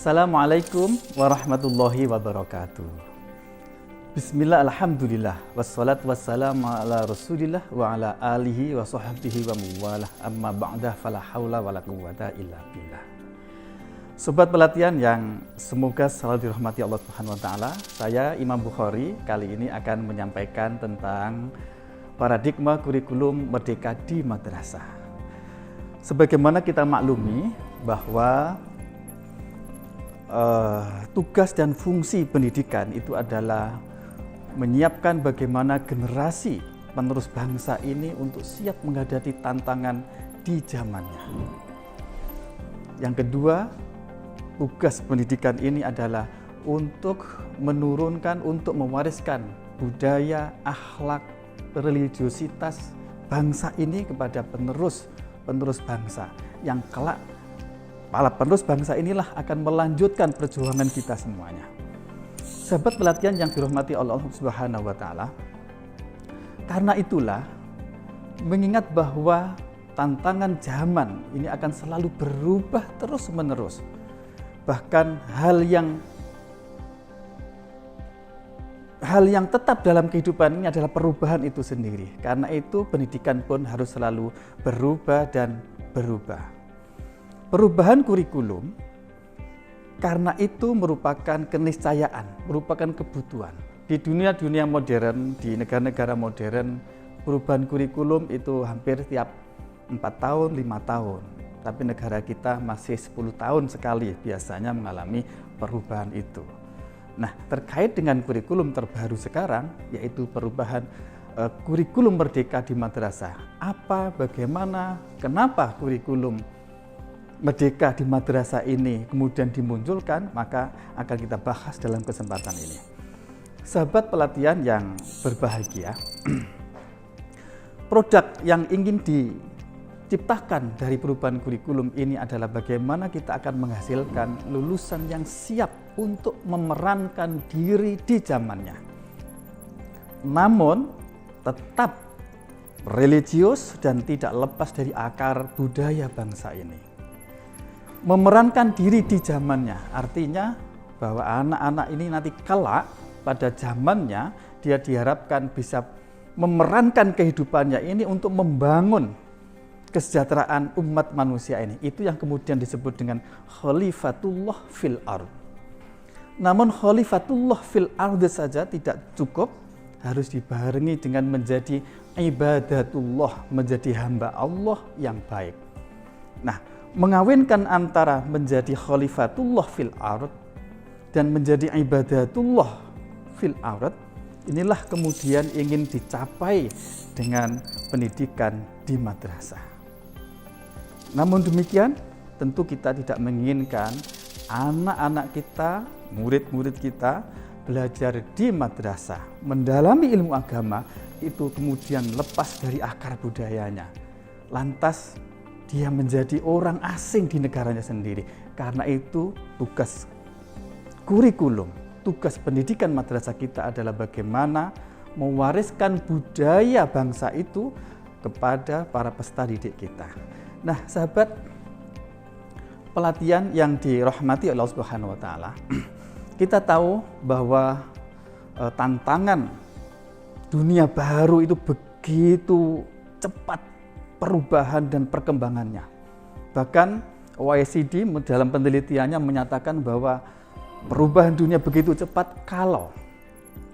Assalamualaikum warahmatullahi wabarakatuh. Bismillah, alhamdulillah, wassalatu wassalamu ala rasulillah wa ala alihi wa sahbihi wa muwalah, amma ba'dah, fala hawla wa la quwwata illa billah. Sobat pelatihan yang semoga selalu dirahmati Allah Subhanahu wa Ta'ala, saya Imam Bukhari kali ini akan menyampaikan tentang paradigma kurikulum merdeka di madrasah. Sebagaimana kita maklumi bahwa tugas dan fungsi pendidikan itu adalah menyiapkan bagaimana generasi penerus bangsa ini untuk siap menghadapi tantangan di zamannya. Yang kedua, tugas pendidikan ini adalah untuk menurunkan, untuk mewariskan budaya, akhlak, religiositas bangsa ini kepada penerus bangsa yang kelak para penerus bangsa inilah akan melanjutkan perjuangan kita semuanya. Sahabat pelatihan yang dirahmati Allah Subhanahu wa Ta'ala, karena itulah mengingat bahwa tantangan zaman ini akan selalu berubah terus-menerus. Bahkan hal yang tetap dalam kehidupan ini adalah perubahan itu sendiri. Karena itu pendidikan pun harus selalu berubah dan berubah. Perubahan kurikulum karena itu merupakan keniscayaan, merupakan kebutuhan. Di dunia modern, di negara-negara modern, perubahan kurikulum itu hampir tiap 4 tahun, 5 tahun. Tapi negara kita masih 10 tahun sekali biasanya mengalami perubahan itu. Nah, terkait dengan kurikulum terbaru sekarang, yaitu perubahan kurikulum merdeka di madrasah. Apa, bagaimana, kenapa kurikulum merdeka di madrasah ini kemudian dimunculkan, maka akan kita bahas dalam kesempatan ini. Sahabat pelatihan yang berbahagia, produk yang ingin diciptakan dari perubahan kurikulum ini adalah bagaimana kita akan menghasilkan lulusan yang siap untuk memerankan diri di zamannya. Namun tetap religius dan tidak lepas dari akar budaya bangsa ini. Memerankan diri di zamannya, artinya bahwa anak-anak ini nanti kelak pada zamannya dia diharapkan bisa memerankan kehidupannya ini untuk membangun kesejahteraan umat manusia ini. Itu yang kemudian disebut dengan khalifatullah fil ard. Namun khalifatullah fil ard saja tidak cukup, harus dibarengi dengan menjadi ibadatullah, menjadi hamba Allah yang baik. Nah, mengawinkan antara menjadi khalifatullah fil ard dan menjadi ibadatullah fil ard, inilah kemudian ingin dicapai dengan pendidikan di madrasah. Namun demikian, tentu kita tidak menginginkan anak-anak kita, murid-murid kita belajar di madrasah, mendalami ilmu agama, itu kemudian lepas dari akar budayanya. Lantas dia menjadi orang asing di negaranya sendiri. Karena itu tugas kurikulum, tugas pendidikan madrasah kita adalah bagaimana mewariskan budaya bangsa itu kepada para peserta didik kita. Nah, sahabat pelatihan yang dirahmati Allah Subhanahu wa Ta'ala, kita tahu bahwa tantangan dunia baru itu begitu cepat perubahan dan perkembangannya. Bahkan OECD dalam penelitiannya menyatakan bahwa perubahan dunia begitu cepat, kalau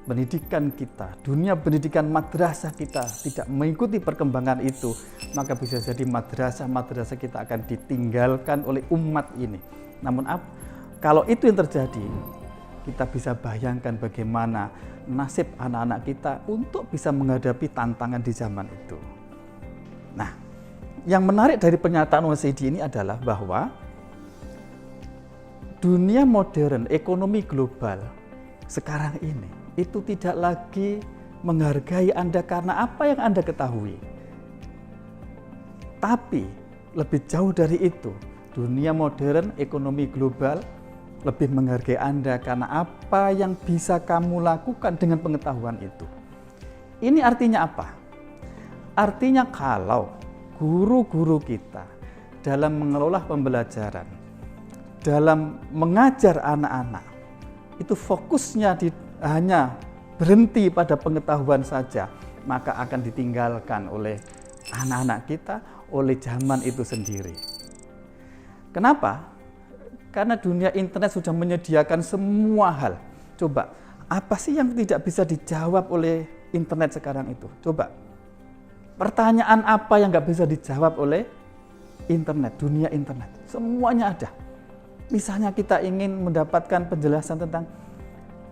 pendidikan kita, dunia pendidikan madrasah kita tidak mengikuti perkembangan itu, maka bisa jadi madrasah kita akan ditinggalkan oleh umat ini. Namun kalau itu yang terjadi, kita bisa bayangkan bagaimana nasib anak-anak kita untuk bisa menghadapi tantangan di zaman itu. Nah, yang menarik dari pernyataan OECD ini adalah bahwa dunia modern, ekonomi global sekarang ini itu tidak lagi menghargai Anda karena apa yang Anda ketahui. Tapi lebih jauh dari itu, dunia modern, ekonomi global lebih menghargai Anda karena apa yang bisa kamu lakukan dengan pengetahuan itu. Ini artinya apa? Artinya kalau guru-guru kita dalam mengelola pembelajaran dalam mengajar anak-anak itu fokusnya hanya berhenti pada pengetahuan saja, maka akan ditinggalkan oleh anak-anak kita, oleh zaman itu sendiri. Kenapa? Karena dunia internet sudah menyediakan semua hal. Coba, apa sih yang tidak bisa dijawab oleh internet sekarang itu? Coba, pertanyaan apa yang nggak bisa dijawab oleh internet, dunia internet? Semuanya ada. Misalnya kita ingin mendapatkan penjelasan tentang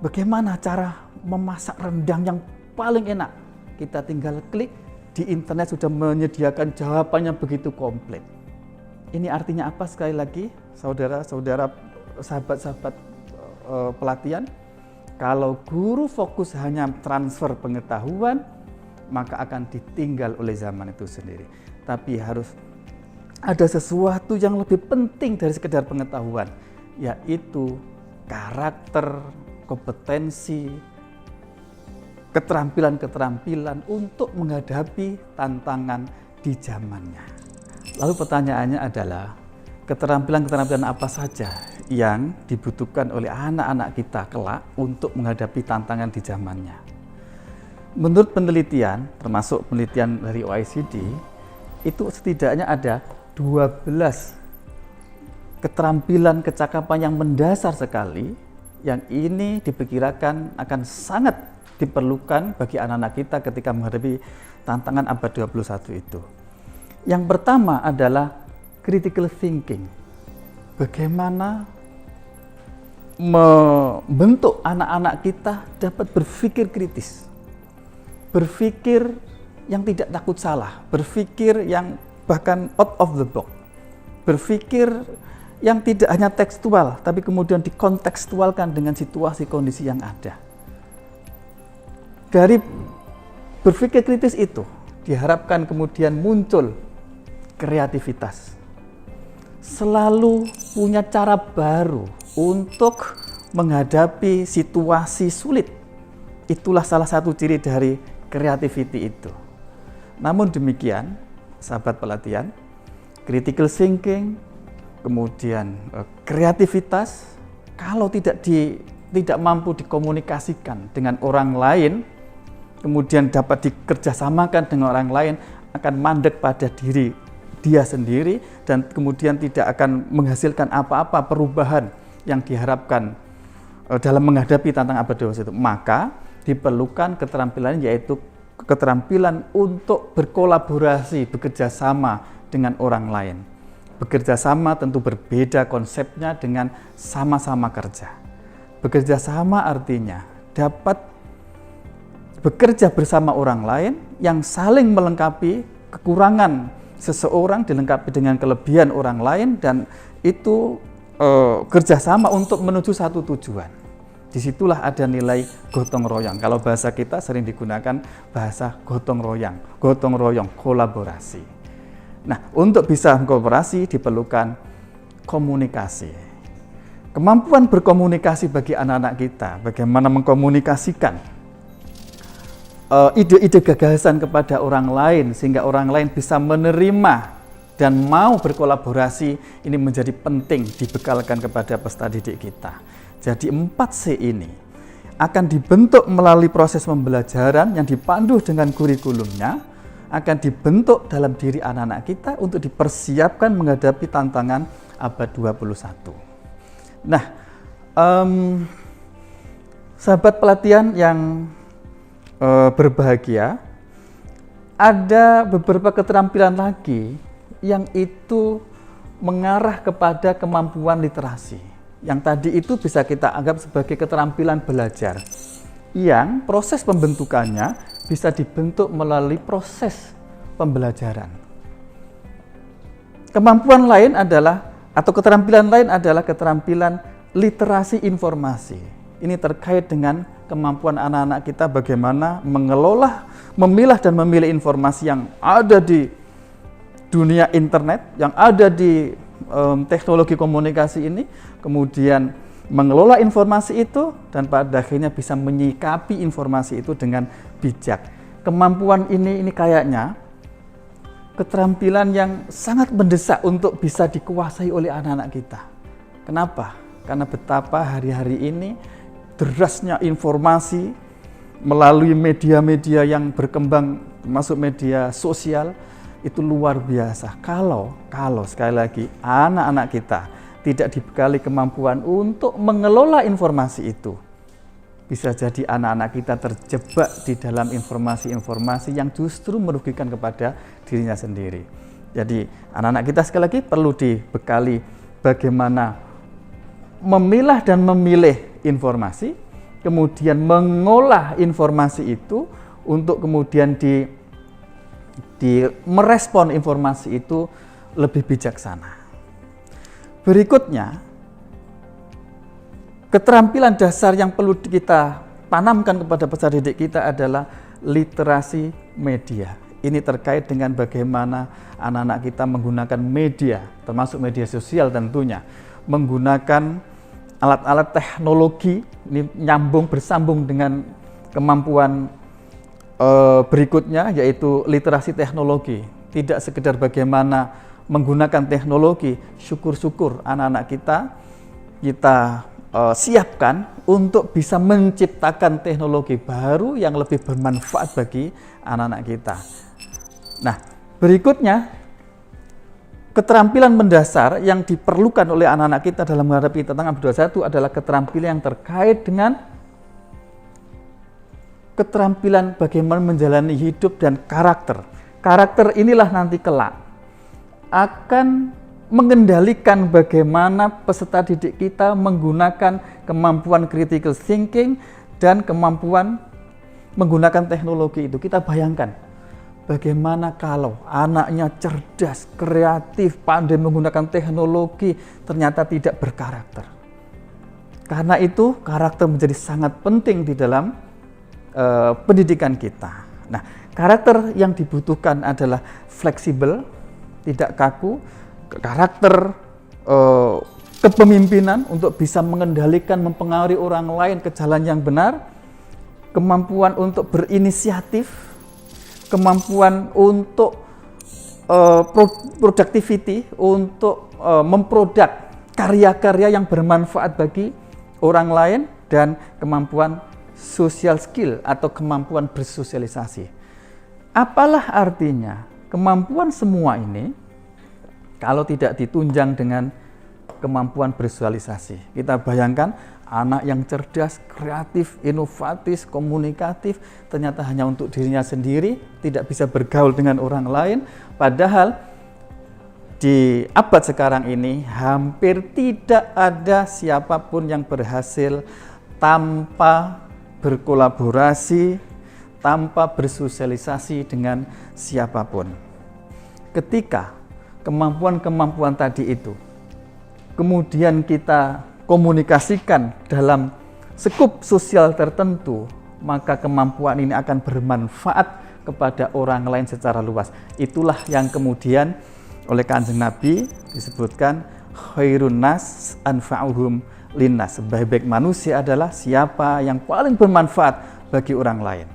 bagaimana cara memasak rendang yang paling enak. Kita tinggal klik, di internet sudah menyediakan jawabannya begitu komplit. Ini artinya apa sekali lagi, saudara-saudara, sahabat-sahabat pelatihan? Kalau guru fokus hanya transfer pengetahuan, maka akan ditinggal oleh zaman itu sendiri. Tapi harus ada sesuatu yang lebih penting dari sekedar pengetahuan, yaitu karakter, kompetensi, keterampilan-keterampilan untuk menghadapi tantangan di zamannya. Lalu pertanyaannya adalah, keterampilan-keterampilan apa saja yang dibutuhkan oleh anak-anak kita kelak untuk menghadapi tantangan di zamannya? Menurut penelitian, termasuk penelitian dari OECD, itu setidaknya ada 12 keterampilan kecakapan yang mendasar sekali, yang ini diperkirakan akan sangat diperlukan bagi anak-anak kita ketika menghadapi tantangan abad 21 itu. Yang pertama adalah critical thinking. Bagaimana membentuk anak-anak kita dapat berpikir kritis, berpikir yang tidak takut salah, berpikir yang bahkan out of the box, berpikir yang tidak hanya tekstual, tapi kemudian dikontekstualkan dengan situasi kondisi yang ada. Dari berpikir kritis itu diharapkan kemudian muncul kreativitas. Selalu punya cara baru untuk menghadapi situasi sulit. Itulah salah satu ciri dari creativity itu. Namun demikian, sahabat pelatihan, critical thinking, kemudian kreativitas, kalau tidak mampu dikomunikasikan dengan orang lain, kemudian dapat dikerjasamakan dengan orang lain, akan mandek pada diri dia sendiri dan kemudian tidak akan menghasilkan apa-apa perubahan yang diharapkan dalam menghadapi tantangan abad 21 itu. Maka diperlukan keterampilan, yaitu keterampilan untuk berkolaborasi, bekerja sama dengan orang lain. Bekerja sama tentu berbeda konsepnya dengan sama-sama kerja. Bekerja sama artinya dapat bekerja bersama orang lain yang saling melengkapi, kekurangan seseorang dilengkapi dengan kelebihan orang lain, dan itu kerjasama untuk menuju satu tujuan. Disitulah ada nilai gotong royong. Kalau bahasa kita sering digunakan bahasa gotong royong, kolaborasi. Nah, untuk bisa kolaborasi diperlukan komunikasi. Kemampuan berkomunikasi bagi anak-anak kita, bagaimana mengkomunikasikan ide-ide gagasan kepada orang lain sehingga orang lain bisa menerima dan mau berkolaborasi, ini menjadi penting dibekalkan kepada peserta didik kita. Jadi 4C ini akan dibentuk melalui proses pembelajaran yang dipandu dengan kurikulumnya, akan dibentuk dalam diri anak-anak kita untuk dipersiapkan menghadapi tantangan abad 21. Nah, sahabat pelatihan yang berbahagia, ada beberapa keterampilan lagi yang itu mengarah kepada kemampuan literasi. Yang tadi itu bisa kita anggap sebagai keterampilan belajar, yang proses pembentukannya bisa dibentuk melalui proses pembelajaran. Kemampuan lain adalah, atau keterampilan lain adalah keterampilan literasi informasi. Ini terkait dengan kemampuan anak-anak kita bagaimana mengelola, memilah dan memilih informasi yang ada di dunia internet, yang ada di teknologi komunikasi ini, kemudian mengelola informasi itu dan pada akhirnya bisa menyikapi informasi itu dengan bijak. Kemampuan ini kayaknya keterampilan yang sangat mendesak untuk bisa dikuasai oleh anak-anak kita. Kenapa? Karena betapa hari-hari ini derasnya informasi melalui media-media yang berkembang, termasuk media sosial, itu luar biasa. Kalau sekali lagi anak-anak kita tidak dibekali kemampuan untuk mengelola informasi itu, bisa jadi anak-anak kita terjebak di dalam informasi-informasi yang justru merugikan kepada dirinya sendiri. Jadi anak-anak kita sekali lagi perlu dibekali bagaimana memilah dan memilih informasi, kemudian mengolah informasi itu untuk kemudian merespon informasi itu lebih bijaksana. Berikutnya, keterampilan dasar yang perlu kita tanamkan kepada peserta didik kita adalah literasi media. Ini terkait dengan bagaimana anak-anak kita menggunakan media, termasuk media sosial tentunya, menggunakan alat-alat teknologi, ini bersambung dengan kemampuan berikutnya, yaitu literasi teknologi. Tidak sekedar bagaimana menggunakan teknologi, syukur-syukur anak-anak kita siapkan untuk bisa menciptakan teknologi baru yang lebih bermanfaat bagi anak-anak kita. Nah, berikutnya, keterampilan mendasar yang diperlukan oleh anak-anak kita dalam menghadapi tantangan 2021 adalah keterampilan yang terkait dengan keterampilan bagaimana menjalani hidup dan karakter. Karakter inilah nanti kelak akan mengendalikan bagaimana peserta didik kita menggunakan kemampuan critical thinking dan kemampuan menggunakan teknologi itu. Kita bayangkan bagaimana kalau anaknya cerdas, kreatif, pandai menggunakan teknologi, ternyata tidak berkarakter. Karena itu karakter menjadi sangat penting di dalam pendidikan kita. Nah, karakter yang dibutuhkan adalah fleksibel, tidak kaku, karakter kepemimpinan untuk bisa mengendalikan, mempengaruhi orang lain ke jalan yang benar, kemampuan untuk berinisiatif, kemampuan untuk productivity, untuk memproduk karya-karya yang bermanfaat bagi orang lain, dan kemampuan social skill atau kemampuan bersosialisasi. Apalah artinya kemampuan semua ini kalau tidak ditunjang dengan kemampuan bersosialisasi? Kita bayangkan anak yang cerdas, kreatif, inovatif, komunikatif, ternyata hanya untuk dirinya sendiri, tidak bisa bergaul dengan orang lain. Padahal di abad sekarang ini hampir tidak ada siapapun yang berhasil tanpa berkolaborasi, tanpa bersosialisasi dengan siapapun. Ketika kemampuan-kemampuan tadi itu kemudian kita komunikasikan dalam skup sosial tertentu, maka kemampuan ini akan bermanfaat kepada orang lain secara luas. Itulah yang kemudian oleh Kanjeng Nabi disebutkan khairun nas anfa'uhum linnas. Sebaik-baik manusia adalah siapa yang paling bermanfaat bagi orang lain.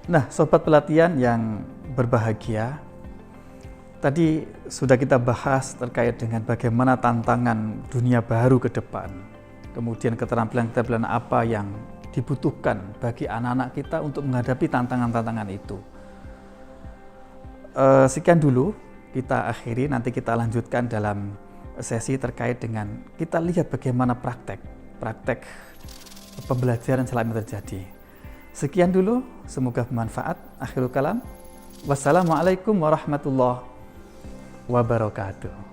Nah, sobat pelatihan yang berbahagia, tadi sudah kita bahas terkait dengan bagaimana tantangan dunia baru ke depan. Kemudian keterampilan-keterampilan apa yang dibutuhkan bagi anak-anak kita untuk menghadapi tantangan-tantangan itu. Sekian dulu kita akhiri, nanti kita lanjutkan dalam sesi terkait dengan kita lihat bagaimana praktek pembelajaran selama terjadi. Sekian dulu, semoga bermanfaat. Akhirul kalam. Wassalamualaikum warahmatullahi wabarakatuh.